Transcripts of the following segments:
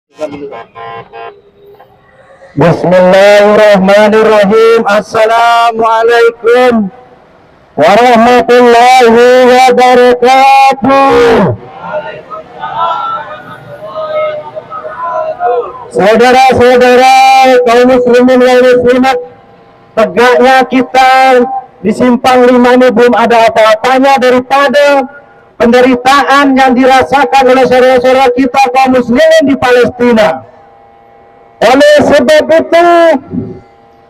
Bismillahirrahmanirrahim. Assalamualaikum warahmatullahi wabarakatuh. Saudara-saudara kaum muslimin wal muslimat, tegaknya kita di Simpang 5 ini belum ada apa-apanya daripada penderitaan yang dirasakan oleh saudara-saudara kita kaum muslimin di Palestina. Oleh sebab itu,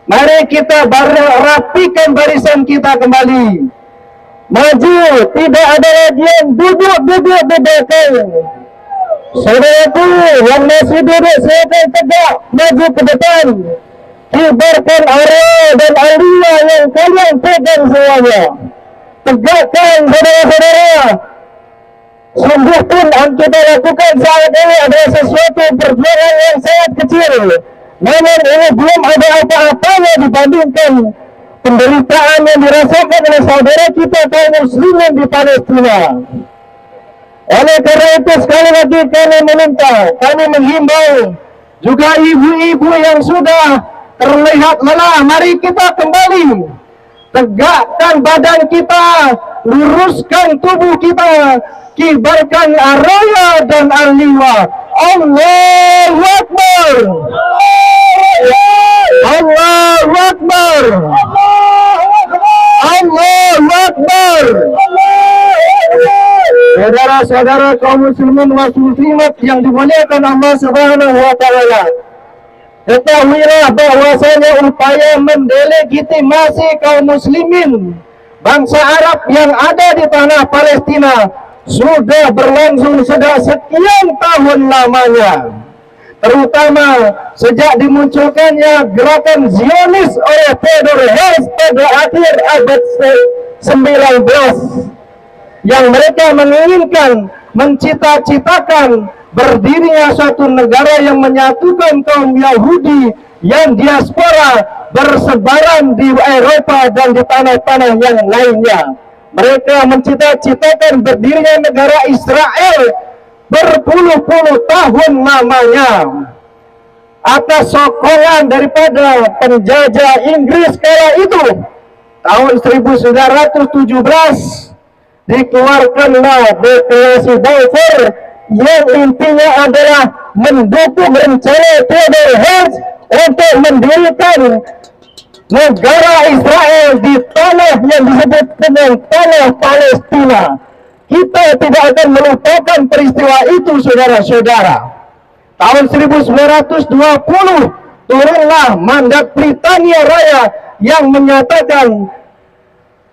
mari kita rapikan barisan kita kembali. Maju, tidak ada lagi yang duduk di belakang. Saudaraku yang masih duduk, silakan tegak maju ke depan. Kibarkan arah dan alia yang kalian pegang semuanya. Tegakkan saudara-saudara. Sungguh pun yang kita lakukan saat ini adalah sesuatu perjuangan yang sangat kecil. Namun ini belum ada apa-apanya dibandingkan penderitaan yang dirasakan oleh saudara kita kaum muslimin di Palestina. Oleh karena itu sekali lagi kami meminta, kami menghimbau juga ibu-ibu yang sudah terlihat lelah, mari kita kembali tegakkan badan kita, luruskan tubuh kita, kibarkan araya dan al-liwa. Allahu Akbar, Allahu Akbar, Allahu Akbar. Saudara-saudara kaum muslimin wal muslimat yang dimuliakan Allah Subhanahu wa taala, ketahuilah bahwasanya upaya mendelegitimasi kaum muslimin bangsa Arab yang ada di tanah Palestina sudah berlangsung sudah sekian tahun lamanya, terutama sejak dimunculkannya gerakan Zionis oleh Theodor Herzl pada akhir abad 19, yang mereka menginginkan mencita-citakan berdirinya suatu negara yang menyatukan kaum Yahudi yang diaspora bersebaran di Eropa dan di tanah-tanah yang lainnya. Mereka mencita-citakan berdirinya negara Israel berpuluh-puluh tahun lamanya atas sokongan daripada penjajah Inggris kala itu. Tahun 1917 dikeluarkanlah deklarasi Balfour yang intinya adalah mendukung rencana Theodor Herzl untuk mendirikan negara Israel di tanah yang disebut dengan tanah Palestina. Kita tidak akan melupakan peristiwa itu, saudara-saudara. Tahun 1920 turunlah mandat Britania Raya yang menyatakan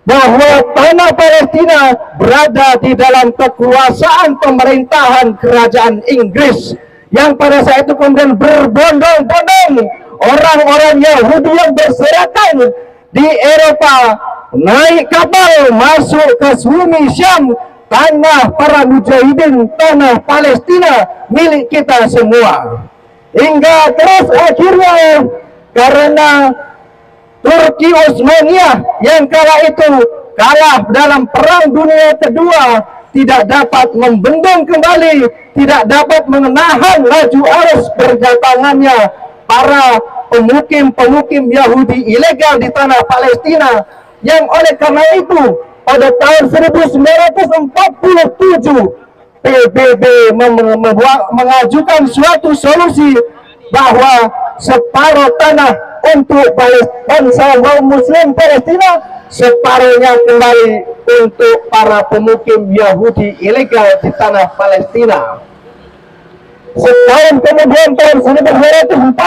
bahwa tanah Palestina berada di dalam kekuasaan pemerintahan kerajaan Inggris, yang pada saat itu kemudian berbondong-bondong orang-orang Yahudi yang berserakan di Eropa naik kapal masuk ke bumi Syam, tanah para mujahidin, tanah Palestina milik kita semua. Hingga terus akhirnya karena Turki Utsmaniyah yang kala itu kalah dalam Perang Dunia Kedua tidak dapat membendung kembali, tidak dapat menahan laju arus berdatangannya para pemukim Yahudi ilegal di tanah Palestina, yang oleh karena itu pada tahun 1947 PBB mengajukan suatu solusi bahwa separuh tanah untuk bangsa muslim Palestina, separuhnya kembali untuk para pemukim Yahudi ilegal di tanah Palestina. Setahun kemudian tahun 1948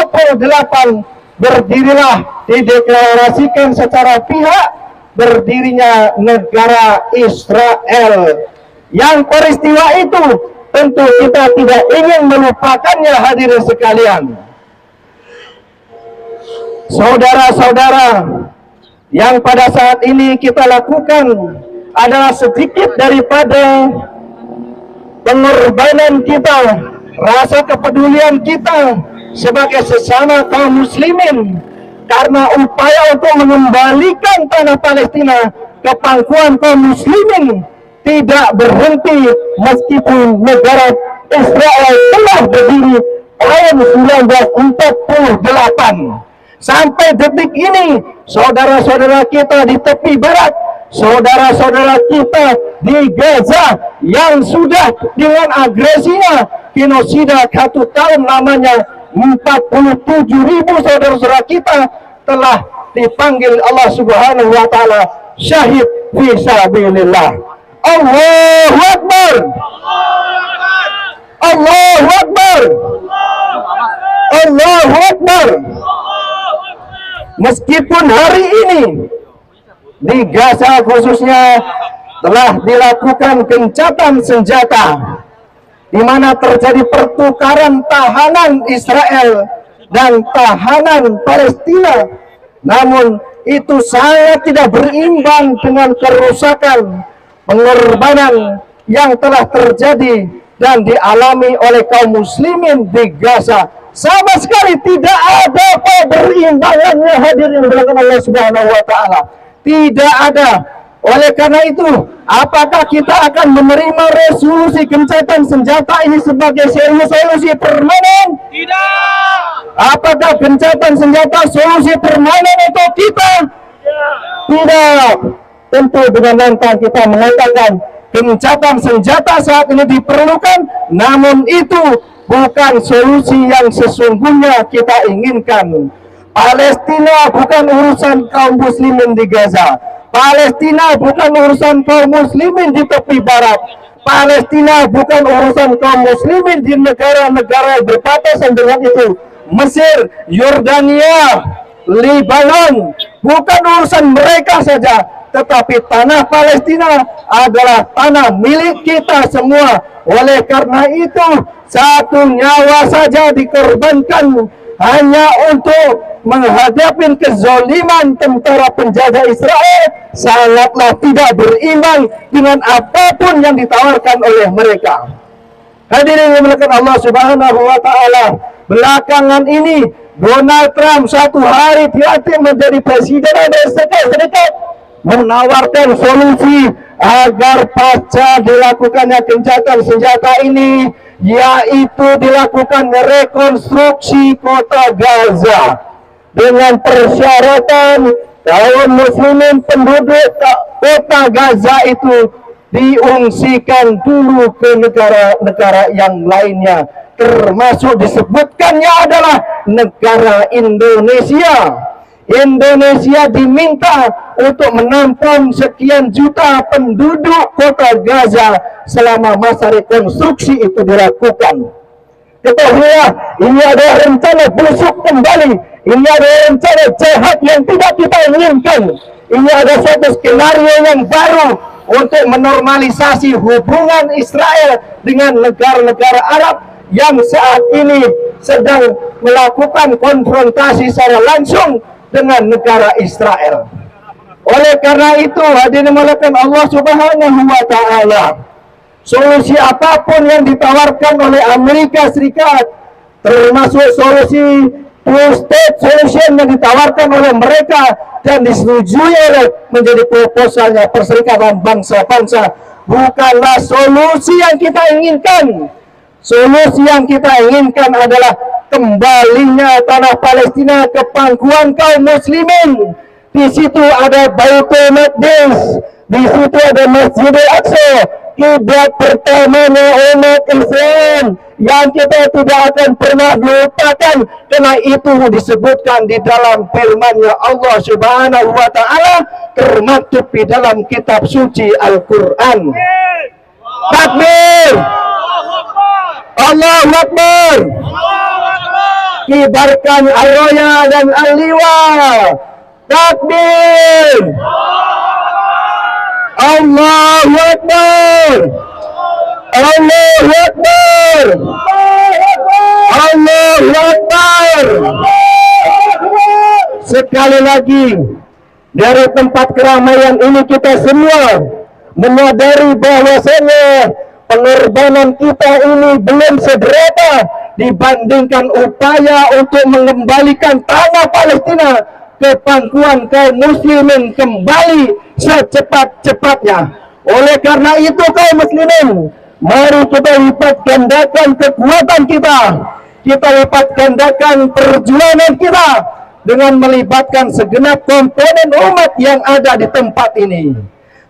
berdirilah, dideklarasikan secara pihak berdirinya negara Israel. Yang peristiwa itu tentu kita tidak ingin melupakannya, hadirin sekalian. Saudara-saudara, yang pada saat ini kita lakukan adalah sedikit daripada pengorbanan kita, rasa kepedulian kita sebagai sesama kaum muslimin, karena upaya untuk mengembalikan tanah Palestina ke pangkuan kaum muslimin tidak berhenti meskipun negara Israel telah berdiri tahun 1948. Sampai detik ini, saudara-saudara kita di tepi barat, saudara-saudara kita di Gaza yang sudah dengan agresinya genosida 1 tahun namanya, 47.000 saudara-saudara kita telah dipanggil Allah Subhanahu wa taala syahid fi sabilillah. Allahu Akbar. Allahu Akbar. Allahu Akbar. Meskipun hari ini di Gaza khususnya telah dilakukan gencatan senjata, di mana terjadi pertukaran tahanan Israel dan tahanan Palestina, namun itu sangat tidak berimbang dengan kerusakan, pengorbanan yang telah terjadi dan dialami oleh kaum muslimin di Gaza. Sama sekali tidak ada keberimbangannya, hadirin yang Allah Subhanahu wa taala. Tidak ada. Oleh karena itu, apakah kita akan menerima resolusi gencatan senjata ini sebagai solusi permanen? Tidak. Apakah gencatan senjata solusi permanen untuk kita? Tidak. Tentu dengan lantang kita mengatakan gencatan senjata saat ini diperlukan, namun itu bukan solusi yang sesungguhnya kita inginkan. Palestina bukan urusan kaum muslimin di Gaza. Palestina bukan urusan kaum muslimin di tepi barat. Palestina bukan urusan kaum muslimin di negara-negara berbatasan dengan itu. Mesir, Yordania, Lebanon, bukan urusan mereka saja, tetapi tanah Palestina adalah tanah milik kita semua. Oleh karena itu, satu nyawa saja dikorbankan hanya untuk menghadapi kezaliman tentara penjaga Israel sangatlah tidak berimbang dengan apapun yang ditawarkan oleh mereka. Hadirin yang dimuliakan Allah Subhanahu wa taala, belakangan ini Donald Trump satu hari dilantik menjadi presiden Amerika Serikat menawarkan solusi agar pasca dilakukannya gencatan senjata ini, yaitu dilakukan rekonstruksi kota Gaza dengan persyaratan kaum muslimin penduduk kota Gaza itu diungsikan dulu ke negara-negara yang lainnya, termasuk disebutkannya adalah negara Indonesia. Indonesia diminta untuk menampung sekian juta penduduk kota Gaza selama masa rekonstruksi itu dilakukan. Ketahuilah, ini adalah rencana busuk kembali. Ini adalah rencana jahat yang tidak kita inginkan. Ini ada suatu skenario yang baru untuk menormalisasi hubungan Israel dengan negara-negara Arab yang saat ini sedang melakukan konfrontasi secara langsung dengan negara Israel. Oleh karena itu, hadirin mulakan Allah Subhanahu wa taala, solusi apapun yang ditawarkan oleh Amerika Serikat, termasuk solusi two-state solution yang ditawarkan oleh mereka dan disetujui oleh menjadi proposalnya Perserikatan Bangsa-Bangsa, bukanlah solusi yang kita inginkan. Solusi yang kita inginkan adalah kembalinya tanah Palestina ke pangkuan kaum muslimin. Di situ ada Baitul Maqdis, di situ ada Masjidil Aqsa, kiblat pertamanya umat Islam yang kita tidak akan pernah lupakan, karena itu disebutkan di dalam firman-Nya Allah Subhanahu wa taala, termaktub di dalam kitab suci Al-Qur'an. Takbir! Allahu Akbar! Kibarkan al-raya dan al-liwa. Takbir! Allahu Akbar! Allahu Akbar! Allahu Akbar! Sekali lagi, dari tempat keramaian ini kita semua menyadari bahwasanya pengorbanan kita ini belum seberapa dibandingkan upaya untuk mengembalikan tanah Palestina ke pangkuan kaum muslimin kembali secepat-cepatnya. Oleh karena itu kaum muslimin, mari kita lipat gandakan kekuatan kita. kita lipat gandakan perjuangan kita dengan melibatkan segenap komponen umat yang ada di tempat ini.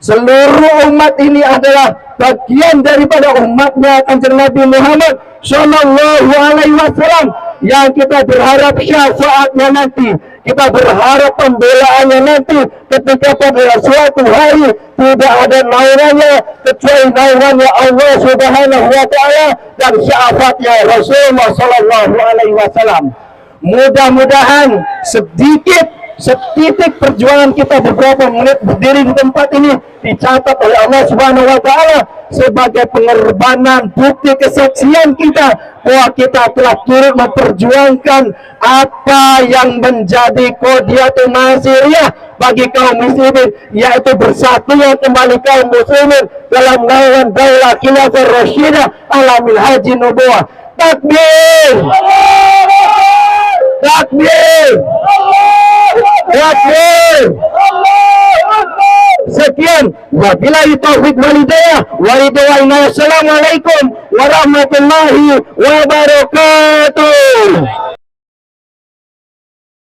Seluruh umat ini adalah bagian daripada umatnya Kanjeng Nabi Muhammad Sallallahu Alaihi Wasallam, yang kita berharap syafaatnya nanti, kita berharap pembelaannya nanti ketika pada suatu hari tidak ada naungannya kecuali naungannya Allah Subhanahu Wa Taala dan syafaatnya Rasulullah Sallallahu Alaihi Wasallam. Mudah-mudahan setitik perjuangan kita beberapa menit berdiri di tempat ini dicatat oleh Allah Subhanahu Wa Taala sebagai pengorbanan, bukti kesaksian kita bahwa kita telah turut memperjuangkan apa yang menjadi qadhiyatul nasiriyah bagi kaum muslimin, yaitu bersatunya kembali kaum muslimin dalam naungan daulah khilafah rasyidah ala minhajin nubuwah. Takbir! Takbir! Takbir! Sekian, wabillahi taufiq wal hidayah. Assalamualaikum warahmatullahi wabarakatuh.